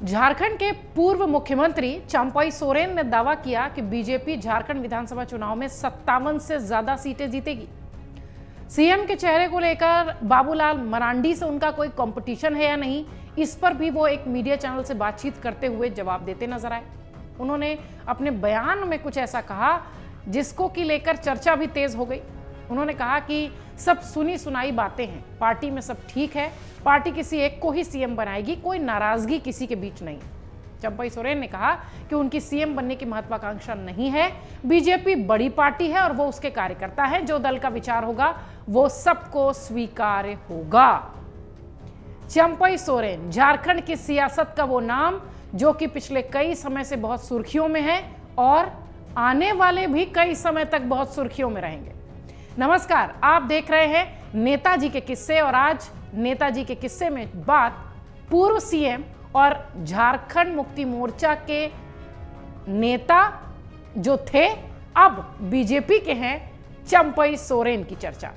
झारखंड के पूर्व मुख्यमंत्री चंपई सोरेन ने दावा किया कि बीजेपी झारखंड विधानसभा चुनाव में 57 से ज्यादा सीटें जीतेगी। सीएम के चेहरे को लेकर बाबूलाल मरांडी से उनका कोई कंपटीशन है या नहीं, इस पर भी वो एक मीडिया चैनल से बातचीत करते हुए जवाब देते नजर आए। उन्होंने अपने बयान में कुछ ऐसा कहा जिसको कि लेकर चर्चा भी तेज हो गई। उन्होंने कहा कि सब सुनी सुनाई बातें हैं, पार्टी में सब ठीक है, पार्टी किसी एक को ही सीएम बनाएगी, कोई नाराजगी किसी के बीच नहीं। चंपई सोरेन ने कहा कि उनकी सीएम बनने की महत्वाकांक्षा नहीं है, बीजेपी बड़ी पार्टी है और वो उसके कार्यकर्ता है, जो दल का विचार होगा वो सबको स्वीकार्य होगा। चंपई सोरेन झारखंड की सियासत का वो नाम जो कि पिछले कई समय से बहुत सुर्खियों में है और आने वाले भी कई समय तक बहुत सुर्खियों में रहेंगे। नमस्कार, आप देख रहे हैं नेताजी के किस्से और आज नेताजी के किस्से में बात पूर्व सीएम और झारखंड मुक्ति मोर्चा के नेता जो थे अब बीजेपी के हैं, चंपई सोरेन की चर्चा।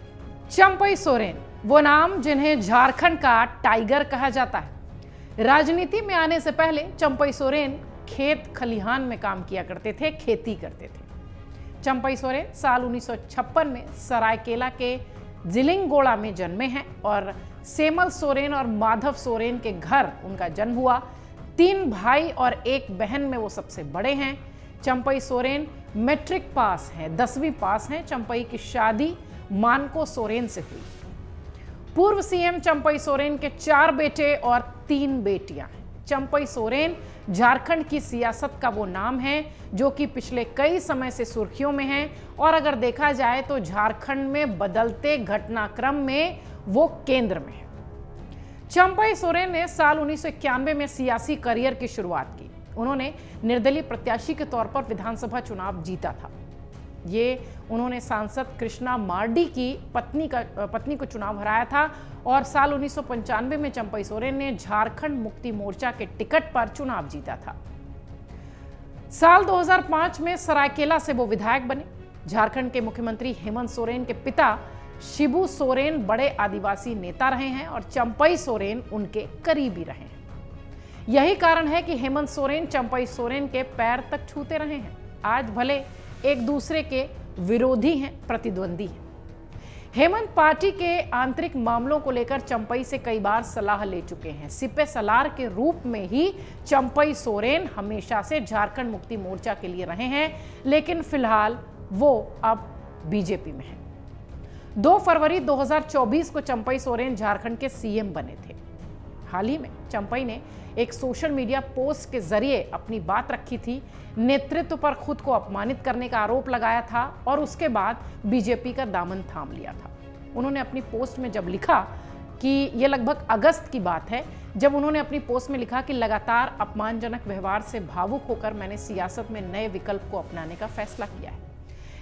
चंपई सोरेन वो नाम जिन्हें झारखंड का टाइगर कहा जाता है। राजनीति में आने से पहले चंपई सोरेन खेत खलिहान में काम किया करते थे, खेती करते थे। चंपई सोरेन साल 1956 में सरायकेला के जिलिंगोड़ा में जन्मे हैं और सेमल सोरेन और माधव सोरेन के घर उनका जन्म हुआ। 3 भाई और 1 बहन में वो सबसे बड़े हैं। चंपई सोरेन मैट्रिक पास हैं, 10वीं पास हैं। चंपई की शादी मानको सोरेन से हुई। पूर्व सीएम चंपई सोरेन के 4 बेटे और 3 बेटियां हैं। चंपई सोरेन झारखंड की सियासत का वो नाम है जो कि पिछले कई समय से सुर्खियों में है और अगर देखा जाए तो झारखंड में बदलते घटनाक्रम में वो केंद्र में है। चंपई सोरेन ने साल 1991 में सियासी करियर की शुरुआत की। उन्होंने निर्दलीय प्रत्याशी के तौर पर विधानसभा चुनाव जीता था। ये उन्होंने सांसद कृष्णा मार्डी की पत्नी को चुनाव हराया था और साल 1995 में चंपई सोरेन ने झारखंड मुक्ति मोर्चा के टिकट पर चुनाव जीता था। साल 2005 में सरायकेला से वो विधायक बने। झारखंड के मुख्यमंत्री हेमंत सोरेन के पिता शिबू सोरेन बड़े आदिवासी नेता रहे हैं और चंपई सोरेन उनके करीबी रहे हैं। यही कारण है कि हेमंत सोरेन चंपई सोरेन के पैर तक छूते रहे हैं। आज भले एक दूसरे के विरोधी हैं, प्रतिद्वंदी हैं। हेमंत पार्टी के आंतरिक मामलों को लेकर चंपई से कई बार सलाह ले चुके हैं। सिपे सलार के रूप में ही चंपई सोरेन हमेशा से झारखंड मुक्ति मोर्चा के लिए रहे हैं, लेकिन फिलहाल वो अब बीजेपी में है। 2 फरवरी 2024 को चंपई सोरेन झारखंड के सीएम बने थे। हाल ही में चंपई ने एक सोशल मीडिया पोस्ट के जरिए अपनी बात रखी थी। नेतृत्व पर खुद को अपमानित करने का आरोप लगाया था और उसके बाद बीजेपी का दामन थाम लिया था। उन्होंने अपनी पोस्ट में जब लिखा कि यह लगभग अगस्त की बात है, जब उन्होंने अपनी पोस्ट में लिखा कि लगातार अपमानजनक व्यवहार से भावुक होकर मैंने सियासत में नए विकल्प को अपनाने का फैसला किया है।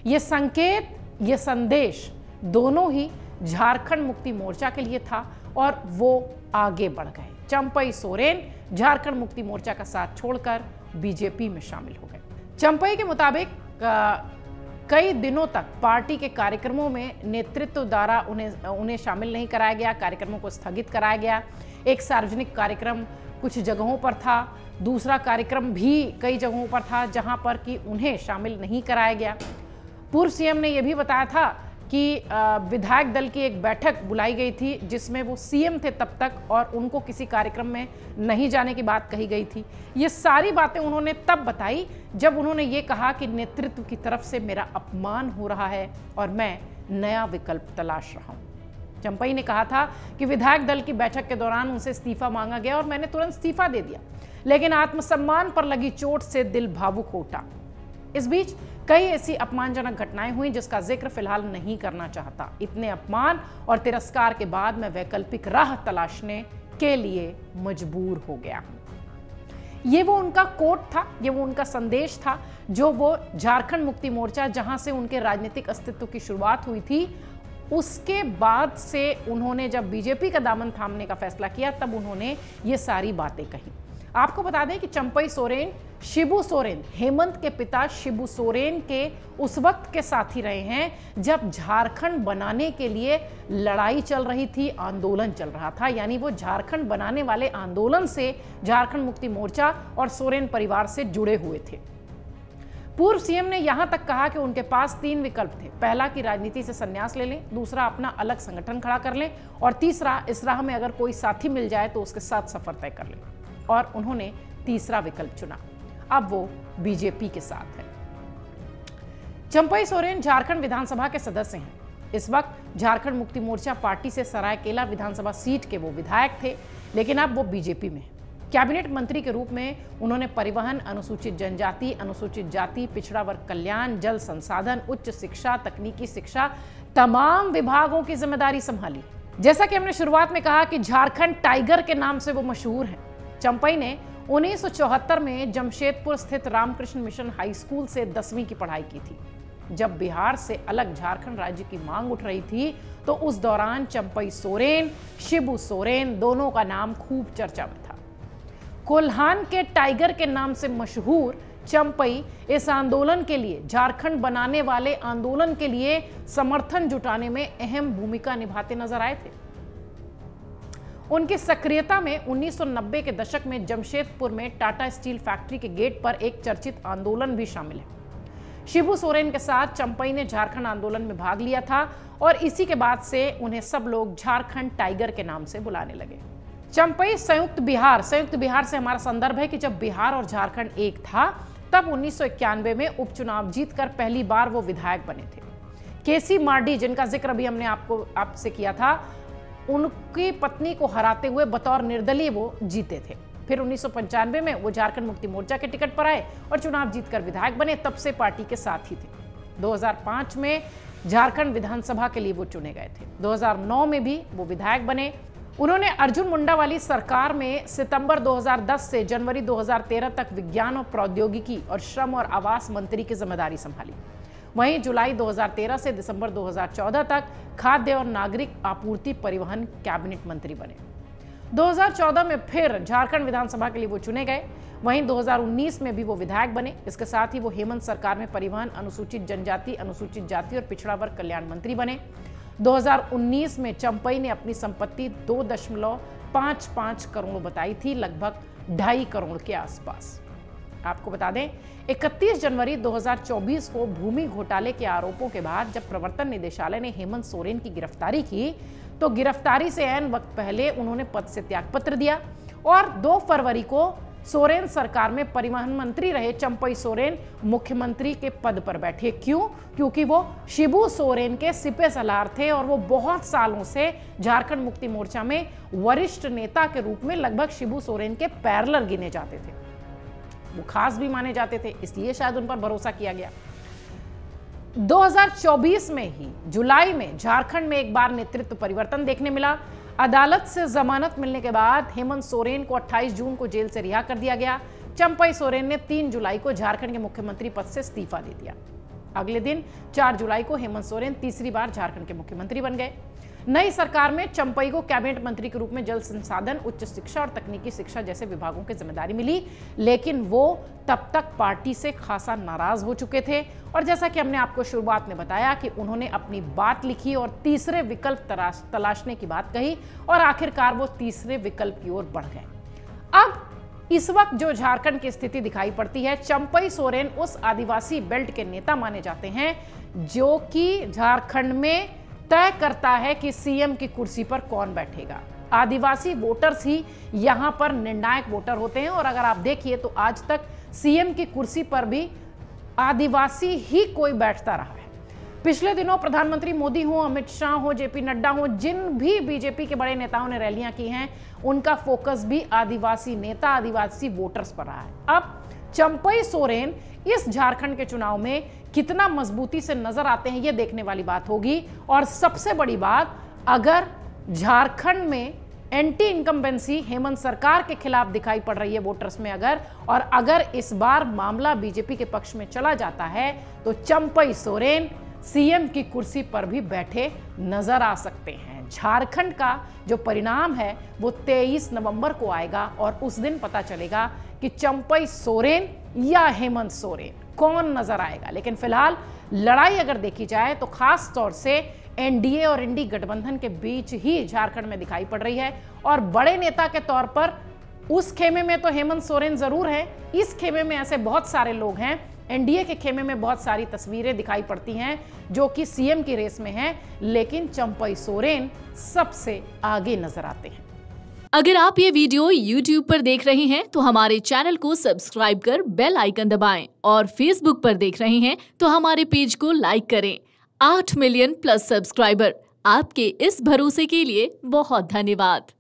यह संकेत, यह संदेश दोनों ही झारखंड मुक्ति मोर्चा के लिए था और वो आगे बढ़ गए। चंपई सोरेन झारखंड मुक्ति मोर्चा का साथ छोड़कर बीजेपी में शामिल हो गए। चंपई के मुताबिक कई दिनों तक पार्टी के कार्यक्रमों में नेतृत्व द्वारा उन्हें शामिल नहीं कराया गया, कार्यक्रमों को स्थगित कराया गया। एक सार्वजनिक कार्यक्रम कुछ जगहों पर था, दूसरा कार्यक्रम भी कई जगहों पर था जहां पर कि उन्हें शामिल नहीं कराया गया। पूर्व सीएम ने यह भी बताया था कि विधायक दल की एक बैठक बुलाई गई थी जिसमें वो सीएम थे तब तक और उनको किसी कार्यक्रम में नहीं जाने की बात कही गई थी। ये सारी बातें उन्होंने तब बताई जब उन्होंने ये कहा कि नेतृत्व की तरफ से मेरा अपमान हो रहा है और मैं नया विकल्प तलाश रहा हूं। चंपई ने कहा था कि विधायक दल की बैठक के दौरान उनसे इस्तीफा मांगा गया और मैंने तुरंत इस्तीफा दे दिया, लेकिन आत्मसम्मान पर लगी चोट से दिल भावुक हो उठा। इस बीच कई ऐसी अपमानजनक घटनाएं हुई जिसका जिक्र फिलहाल नहीं करना चाहता। इतने अपमान और तिरस्कार के बाद मैं वैकल्पिक राह तलाशने के लिए मजबूर हो गया हूं। ये वो उनका कोट था, ये वो उनका संदेश था जो वो झारखंड मुक्ति मोर्चा जहां से उनके राजनीतिक अस्तित्व की शुरुआत हुई थी, उसके बाद से उन्होंने जब बीजेपी का दामन थामने का फैसला किया तब उन्होंने ये सारी बातें कही। आपको बता दें कि चंपई सोरेन शिबू सोरेन, हेमंत के पिता शिबू सोरेन के उस वक्त के साथी रहे हैं जब झारखंड बनाने के लिए लड़ाई चल रही थी, आंदोलन चल रहा था। यानी वो झारखंड बनाने वाले आंदोलन से झारखंड मुक्ति मोर्चा और सोरेन परिवार से जुड़े हुए थे। पूर्व सीएम ने यहां तक कहा कि उनके पास 3 विकल्प थे। पहला कि राजनीति से संन्यास ले लें, दूसरा अपना अलग संगठन खड़ा कर लें, और तीसरा इस राह में अगर कोई साथी मिल जाए तो उसके साथ सफर तय कर लें। और उन्होंने तीसरा विकल्प चुना। अब वो बीजेपी के साथ है। चंपई सोरेन झारखंड विधानसभा के सदस्य हैं। इस वक्त झारखंड मुक्ति मोर्चा पार्टी से सरायकेला विधानसभा सीट के वो विधायक थे, लेकिन अब वो बीजेपी में हैं। कैबिनेट मंत्री के रूप में उन्होंने परिवहन, अनुसूचित जनजाति, अनुसूचित जाति, पिछड़ा वर्ग कल्याण, जल संसाधन, उच्च शिक्षा, तकनीकी शिक्षा, तमाम विभागों की जिम्मेदारी संभाली। जैसा कि हमने शुरुआत में कहा कि झारखंड टाइगर के नाम से वो मशहूर हैं। चंपई ने 1974 में जमशेदपुर स्थित रामकृष्ण मिशन हाई स्कूल से 10वीं की पढ़ाई की थी। जब बिहार से अलग झारखंड राज्य की मांग उठ रही थी तो उस दौरान चंपई सोरेन, शिबू सोरेन दोनों का नाम खूब चर्चा में था। कोल्हान के टाइगर के नाम से मशहूर चंपई इस आंदोलन के लिए, झारखंड बनाने वाले आंदोलन के लिए समर्थन जुटाने में अहम भूमिका निभाते नजर आए थे। उनकी सक्रियता में 1990 के दशक में जमशेदपुर में टाटा स्टील फैक्ट्री के गेट पर एक चर्चित आंदोलन भी शामिल है। शिबू सोरेन के साथ चंपई ने झारखंड आंदोलन में भाग लिया था और इसी के बाद से उन्हें सब लोग झारखंड टाइगर के नाम से बुलाने लगे। चंपई संयुक्त बिहार से हमारा संदर्भ है कि जब बिहार और झारखंड एक था तब 1991 में उपचुनाव जीतकर पहली बार वो विधायक बने थे। केसी मार्डी, जिनका जिक्र अभी हमने आपसे किया था, उनकी पत्नी को हराते हुए बतौर निर्दलीय वो जीते थे। फिर 1995 में वो झारखंड मुक्ति मोर्चा के टिकट पर आए और चुनाव जीतकर विधायक बने। तब से पार्टी के साथ ही थे। 2005 में झारखंड विधानसभा के लिए वो चुने गए थे। 2009 में भी वो विधायक बने। उन्होंने अर्जुन मुंडा वाली सरकार में सितंबर 2010 से जनवरी 2013 तक विज्ञान और प्रौद्योगिकी और श्रम और आवास मंत्री की जिम्मेदारी संभाली। वहीं जुलाई 2013 से दिसंबर 2014 तक खाद्य और नागरिक आपूर्ति परिवहन कैबिनेट मंत्री बने। 2014 में फिर झारखंड विधानसभा के लिए वो चुने गए। वहीं 2019 में भी वो विधायक बने। इसके साथ ही वो हेमंत सरकार में परिवहन, अनुसूचित जनजाति, अनुसूचित जाति और पिछड़ा वर्ग कल्याण मंत्री बने। 2019 में चंपई ने अपनी संपत्ति 2.55 करोड़ बताई थी, लगभग 2.5 करोड़ के आसपास। आपको बता दें 31 जनवरी 2024 को भूमि घोटाले के आरोपों के बाद जब प्रवर्तन निदेशालय ने हेमंत सोरेन की गिरफ्तारी की तो गिरफ्तारी से ऐन वक्त पहले उन्होंने पद से त्यागपत्र दिया और 2 फरवरी को सोरेन सरकार में परिवहन मंत्री रहे चंपई सोरेन मुख्यमंत्री के पद पर बैठे। क्यों? क्योंकि वो शिबू सोरेन के सिपह सलार थे और वो बहुत सालों से झारखंड मुक्ति मोर्चा में वरिष्ठ नेता के रूप में लगभग शिबू सोरेन के पैरेलल गिने जाते थे। वो खास भी माने जाते थे, इसलिए शायद उन पर भरोसा किया गया। 2024 में ही जुलाई में झारखंड में एक बार नेतृत्व परिवर्तन देखने मिला। अदालत से जमानत मिलने के बाद हेमंत सोरेन को 28 जून को जेल से रिहा कर दिया गया। चंपई सोरेन ने 3 जुलाई को झारखंड के मुख्यमंत्री पद से इस्तीफा दे दिया। अगले दिन 4 जुलाई को हेमंत सोरेन तीसरी बार झारखंड के मुख्यमंत्री बन गए। नई सरकार में चंपई को कैबिनेट मंत्री के रूप में जल संसाधन, उच्च शिक्षा और तकनीकी शिक्षा जैसे विभागों की जिम्मेदारी मिली, लेकिन वो तब तक पार्टी से खासा नाराज हो चुके थे। और जैसा कि हमने आपको शुरुआत में बताया कि उन्होंने अपनी बात लिखी और तीसरे विकल्प तलाशने की बात कही और आखिरकार वो तीसरे विकल्प की ओर बढ़ गए। अब इस वक्त जो झारखंड की स्थिति दिखाई पड़ती है, चंपई सोरेन उस आदिवासी बेल्ट के नेता माने जाते हैं जो कि झारखंड में तय करता है कि सीएम की कुर्सी पर कौन बैठेगा। आदिवासी वोटर्स ही यहां पर निर्णायक वोटर होते हैं और अगर आप देखिए तो आज तक सीएम की कुर्सी पर भी आदिवासी ही कोई बैठता रहा है। पिछले दिनों प्रधानमंत्री मोदी हो, अमित शाह हो, जेपी नड्डा हो, जिन भी बीजेपी के बड़े नेताओं ने रैलियां की हैं, उनका फोकस भी आदिवासी नेता, आदिवासी वोटर्स पर रहा है। अब चंपई सोरेन इस झारखंड के चुनाव में कितना मजबूती से नजर आते हैं, यह देखने वाली बात होगी। और सबसे बड़ी बात, अगर झारखंड में एंटी इनकम्बेंसी हेमंत सरकार के खिलाफ दिखाई पड़ रही है वोटर्स में अगर इस बार मामला बीजेपी के पक्ष में चला जाता है तो चंपई सोरेन सीएम की कुर्सी पर भी बैठे नजर आ सकते हैं। झारखंड का जो परिणाम है वो 23 नवंबर को आएगा और उस दिन पता चलेगा कि चंपई सोरेन या हेमंत सोरेन कौन नजर आएगा। लेकिन फिलहाल लड़ाई अगर देखी जाए तो खास तौर से एनडीए और इंडी गठबंधन के बीच ही झारखंड में दिखाई पड़ रही है। और बड़े नेता के तौर पर उस खेमे में तो हेमंत सोरेन जरूर है, इस खेमे में ऐसे बहुत सारे लोग हैं, एनडीए के खेमे में बहुत सारी तस्वीरें दिखाई पड़ती हैं जो कि सीएम की रेस में हैं, लेकिन चंपई सोरेन सबसे आगे नजर आते हैं। अगर आप ये वीडियो YouTube पर देख रहे हैं तो हमारे चैनल को सब्सक्राइब कर बेल आइकन दबाएं और Facebook पर देख रहे हैं तो हमारे पेज को लाइक करें। 8 मिलियन प्लस सब्सक्राइबर, आपके इस भरोसे के लिए बहुत धन्यवाद।